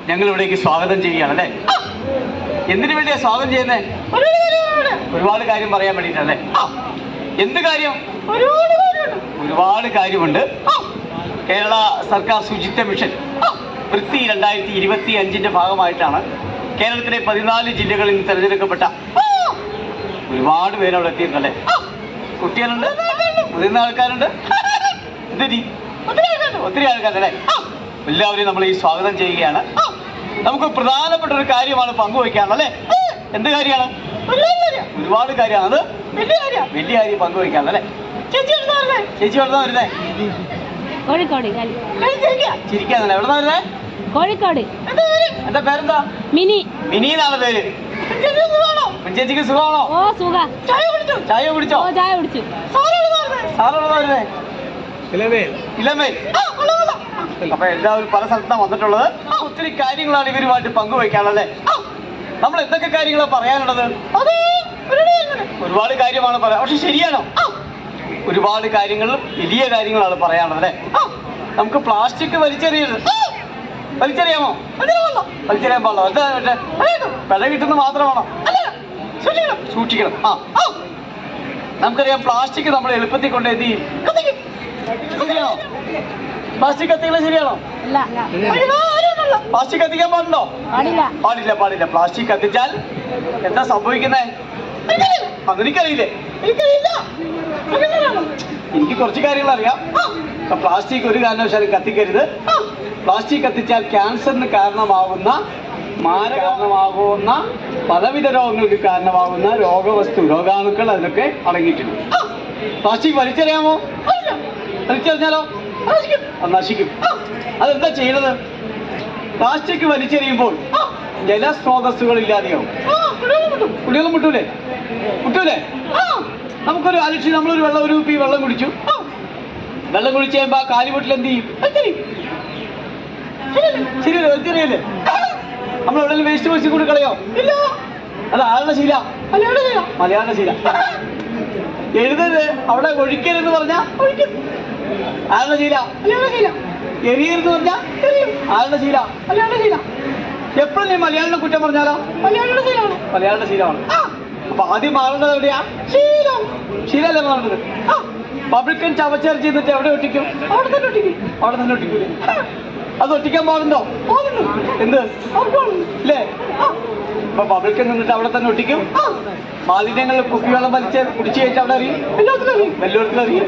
ഞങ്ങൾ ഇവിടേക്ക് സ്വാഗതം ചെയ്യുകയാണ് അല്ലേ? എന്തിനു വേണ്ടിയാ സ്വാഗതം ചെയ്യുന്നേ? ഒരുപാട് കാര്യം പറയാൻ വേണ്ടിയിട്ടല്ലേ? എന്ത് കാര്യം? ഒരുപാട് കാര്യമുണ്ട്. കേരള സർക്കാർ ശുചിത്വ മിഷൻ വൃത്തി 2025 ഭാഗമായിട്ടാണ് കേരളത്തിലെ 14 ജില്ലകളിൽ നിന്ന് തിരഞ്ഞെടുക്കപ്പെട്ട ഒരുപാട് പേര് അവിടെ എത്തിയിട്ടുണ്ടല്ലേ? കുട്ടികളുണ്ട്, മുതിർന്ന ആൾക്കാരുണ്ട്, ഒത്തിരി ആൾക്കാരല്ലേ? എല്ലാവരെയും നമ്മൾ ഈ സ്വാഗതം ചെയ്യുകയാണ്. നമുക്ക് പ്രധാനപ്പെട്ട ഒരു കാര്യമാണ് പങ്കുവയ്ക്കാനല്ലേ? എന്ത് കാര്യമാണ്? ഒരുപാട് കാര്യമാണ്. അത് വലിയ കാര്യം പങ്കുവയ്ക്കാനല്ലേ? ചേച്ചി എവിടുന്നാ വരുന്നേ? ചിരിക്കാന്നല്ലേ? എവിടുന്നാ വരുന്നേ? കോഴിക്കോട്. എന്റെ പേരെന്താ? മിനി. മിനി എന്നാണ് പേര്. ചേച്ചിക്ക് സുഖമാണോ? ഓ സുഖം. ചായ കുടിച്ചോ? ചായ കുടിച്ചു. സാറെവിടുന്നാ വരുന്നേ? ഇലമേൽ. അപ്പൊ എല്ലാവരും പല സ്ഥലത്താണ് വന്നിട്ടുള്ളത്. ഒത്തിരി കാര്യങ്ങളാണ് ഇവരുമായിട്ട് പങ്കുവയ്ക്കാനല്ലേ? നമ്മൾ എന്തൊക്കെ കാര്യങ്ങളാണ് പറയാനുള്ളത്? ഒരുപാട് കാര്യമാണ് പറയാം. പക്ഷെ ശരിയാണോ? ഒരുപാട് കാര്യങ്ങളും വലിയ കാര്യങ്ങളാണ് പറയാനുള്ളത് അല്ലേ? നമുക്ക് പ്ലാസ്റ്റിക് വലിച്ചെറിയരുത്. വലിച്ചെറിയാമോ? വലിച്ചെറിയാൻ പാടില്ല. വില കിട്ടുന്ന മാത്രമാണോ? സൂക്ഷിക്കണം. നമുക്കറിയാം പ്ലാസ്റ്റിക് നമ്മൾ എളുപ്പത്തിൽ കൊണ്ട് എന്ത് ചെയ്യും? ശരിയാണോ? പ്ലാസ്റ്റിക് കത്തിക്കുന്നത് ശരിയാണോ? പ്ലാസ്റ്റിക് കത്തിക്കാൻ പാടുണ്ടോ? പാടില്ല. പ്ലാസ്റ്റിക് കത്തിച്ചാൽ എന്താ സംഭവിക്കുന്നേ? അതെനിക്കറിയില്ലേ? എനിക്ക് കുറച്ച് കാര്യങ്ങൾ അറിയാം. പ്ലാസ്റ്റിക് ഒരു കാരണവശാലും കത്തിക്കരുത്. പ്ലാസ്റ്റിക് കത്തിച്ചാൽ ക്യാൻസറിന് കാരണമാകുന്ന പലവിധ രോഗങ്ങൾക്ക് കാരണമാകുന്ന രോഗാണുക്കൾ അതിലൊക്കെ അടങ്ങിയിട്ടുണ്ട്. പ്ലാസ്റ്റിക് വലിച്ചെറിയാമോ? വലിച്ചെറിഞ്ഞാലോ? നശിക്കും. അതെന്താ ചെയ്യണത്? പ്ലാസ്റ്റിക് വലിച്ചെറിയുമ്പോൾ ജലസ്രോതസ്സുകൾ ഇല്ലാതെയാവും. കുടികളും മുട്ടൂലേ? നമുക്കൊരു അലക്ഷ്യം, നമ്മളൊരു ഒരു കുപ്പി വെള്ളം കുടിച്ചു. വെള്ളം കുടിച്ച് കഴിയുമ്പോ ആ കാലിമുട്ടിൽ എന്ത് ചെയ്യും? ശരിയല്ലേ? വലിച്ചെറിയല്ലേ? നമ്മൾ എവിടെയെങ്കിലും വേസ്റ്റ് പൊടിച്ച് കൂടി കളയോ? ഇല്ല. അത് ആളുടെ ശീല, മലയാള ശീല. എഴുതരുത്, അവിടെ ഒഴിക്കരുതെന്ന് പറഞ്ഞാ ഒഴിക്കും. ആളുടെ ശീല. എറിയരുതെന്ന് പറഞ്ഞാ ആളുടെ ശീല. എപ്പോഴും നീ മലയാളിനെ കുറ്റം പറഞ്ഞാലോ? മലയാളിയുടെ ശീലമാണ്. അപ്പൊ ആദ്യം മാറേണ്ടത് എവിടെയാ? ശീലല്ലേ മാറേണ്ടത്? പബ്ലിക്കൻ ചവച്ചേർച്ച് ചെയ്തിട്ട് എവിടെ ഒട്ടിക്കും? അവിടെ തന്നെ ഒട്ടിക്കൂലേ? അത് ഒട്ടിക്കാൻ പാടുണ്ടോ? എന്ത് അല്ലേ? അപ്പൊ പബ്ലിക്കൻ നിന്നിട്ട് അവിടെ തന്നെ ഒട്ടിക്കും. മാലിന്യങ്ങൾ കുപ്പിവെള്ളം വലിച്ച് കുടിച്ചു കഴിച്ച് അവിടെ അറിയും. എല്ലായിടത്തും അറിയും.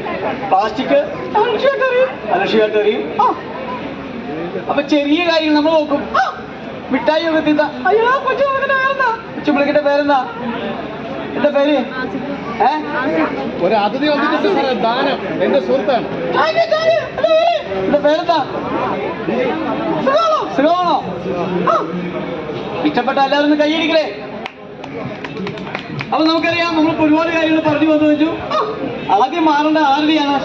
പ്ലാസ്റ്റിക് അലക്ഷ്യമായിട്ട് അറിയും. അപ്പൊ ചെറിയ കാര്യങ്ങൾ നമ്മൾ നോക്കും. മിഠായി ഒക്കെ തിന്ന. കൊച്ചുപിള്ളിക്കിന്റെ പേരെന്താ? എന്റെ പേര് ഒരു അതിഥി വന്നിട്ട് ദാനം. എന്റെ സുഹൃത്താണ്. എന്റെ പേരെന്താ? സുഖമാണോ? ഇഷ്ടപ്പെട്ട എല്ലാവരും കൈയടിക്കലേ? അപ്പൊ നമുക്കറിയാം, നമ്മളിപ്പോ ഒരുപാട് കാര്യങ്ങൾ പറഞ്ഞു വന്നു വെച്ചു. ആദ്യം മാറേണ്ട ആരുടെയാണ്?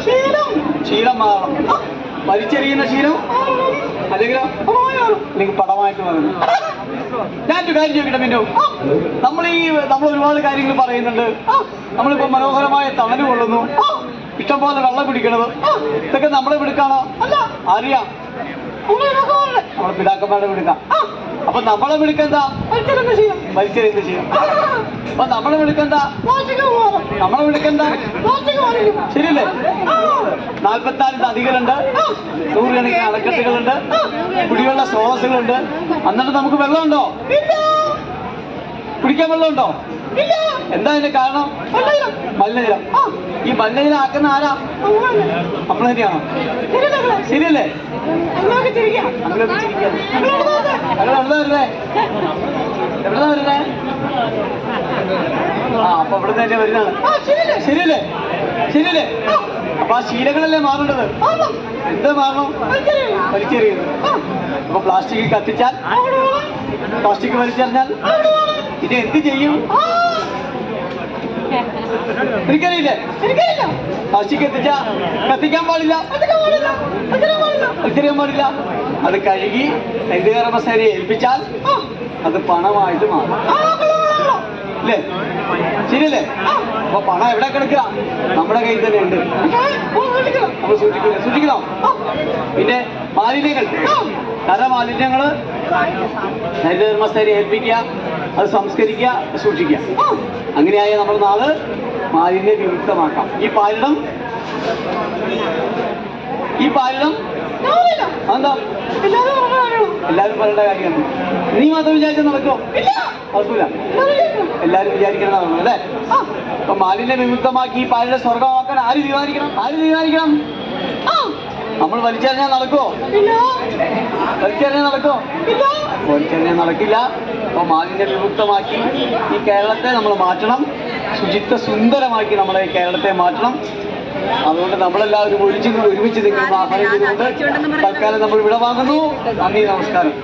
ശീലം മാറണം. വലിച്ചെറിയുന്ന ശീലം അല്ലെങ്കിൽ പടമായിട്ട് മാറുന്നു. ഞാനൊരു കാര്യം ചോദിക്കട്ടെ മിന്നു, നമ്മൾ ഒരുപാട് കാര്യങ്ങൾ പറയുന്നുണ്ട്. നമ്മളിപ്പോ മനോഹരമായ തണല് കൊള്ളുന്നു, ഇഷ്ടംപോലെ വെള്ളം കുടിക്കണത്, ഇതൊക്കെ നമ്മളെ വിടുക്കാണോ? അറിയാം, നമ്മളെ പിതാക്കന്മാരുടെ വിടുക്കാം. അപ്പൊ നമ്മളെ വിളിക്കെന്താ? വലിച്ചെറിയുന്ന ശീലം. അപ്പൊ നമ്മളെ വിളിക്കെന്താ? ശരിയല്ലേ? 44 നദികളുണ്ട്, 100 കണക്കിന് അണക്കെട്ടുകളുണ്ട്, കുടിവെള്ള സ്രോതസ്സുകളുണ്ട്. എന്നിട്ട് നമുക്ക് വെള്ളമുണ്ടോ? കുടിക്കാൻ വെള്ളമുണ്ടോ? എന്താ അതിന്റെ കാരണം? മലിനജലം. ഈ മലിനജലം ആക്കുന്ന ആരാ? നമ്മൾ തന്നെയാണോ? ശരിയല്ലേ? എവിടുന്നാ വരുന്നേ? അപ്പൊ ഇവിടെ തന്നെ വരുന്നതാണ്. ശരിയല്ലേ? അപ്പൊ ആ ശീലങ്ങളല്ലേ മാറേണ്ടത്? എന്താ മാറണം? വലിച്ചെറിയുന്നത്. അപ്പൊ പ്ലാസ്റ്റിക് കത്തിച്ചാൽ, പ്ലാസ്റ്റിക് വലിച്ചെറിഞ്ഞാൽ ഇത് എന്ത് ചെയ്യും? എനിക്കറിയില്ലേ? പ്ലാസ്റ്റിക് കത്തിക്കാൻ പാടില്ല, വലിച്ചെറിയാൻ പാടില്ല. അത് കഴുകി ഹരിതകർമ്മസേനയെ ഏൽപ്പിച്ചാൽ അത് പണമായിട്ട് മാറും. അല്ലേ? ശരിയല്ലേ? അപ്പൊ പണം എവിടെ കിടക്കുക? നമ്മുടെ കയ്യിൽ തന്നെ ഉണ്ട്. നമ്മൾ സൂക്ഷിക്കണം. പിന്നെ മാലിന്യങ്ങൾ, കരമാലിന്യങ്ങള് ഹരിതകർമ്മസേനയെ ഏൽപ്പിക്കുക, അത് സംസ്കരിക്കുക, സൂക്ഷിക്കുക. അങ്ങനെയായ നമ്മുടെ നാട് മാലിന്യ വിമുക്തമാക്കാം. ഈ പാലിടം എന്താ എല്ലാവരും പറയേണ്ട കാര്യമാണ്. നീ മാത്രം വിചാരിച്ചാൽ നടക്കുമോ? നടക്കൂല. എല്ലാവരും വിചാരിക്കണം അല്ലേ? അപ്പൊ മാലിന്യ വിമുക്തമാക്കി ഈ പാലിനെ സ്വർഗമാക്കാൻ ആര് തീരുമാനിക്കണം? നമ്മൾ വലിച്ചെറിഞ്ഞാൽ നടക്കുമോ? വലിച്ചെറിഞ്ഞാൽ നടക്കില്ല. അപ്പൊ മാലിന്യ വിമുക്തമാക്കി ഈ കേരളത്തെ നമ്മൾ മാറ്റണം. ശുചിത്വ സുന്ദരമാക്കി നമ്മുടെ കേരളത്തെ മാറ്റണം. അതുകൊണ്ട് നമ്മളെല്ലാവരും ഒരുമിച്ച് നിൽക്കുന്ന ആഹ്വാനം ചെയ്തുകൊണ്ട് തൽക്കാലം നമ്മൾ വിട വാങ്ങുന്നു. നന്ദി, നമസ്കാരം.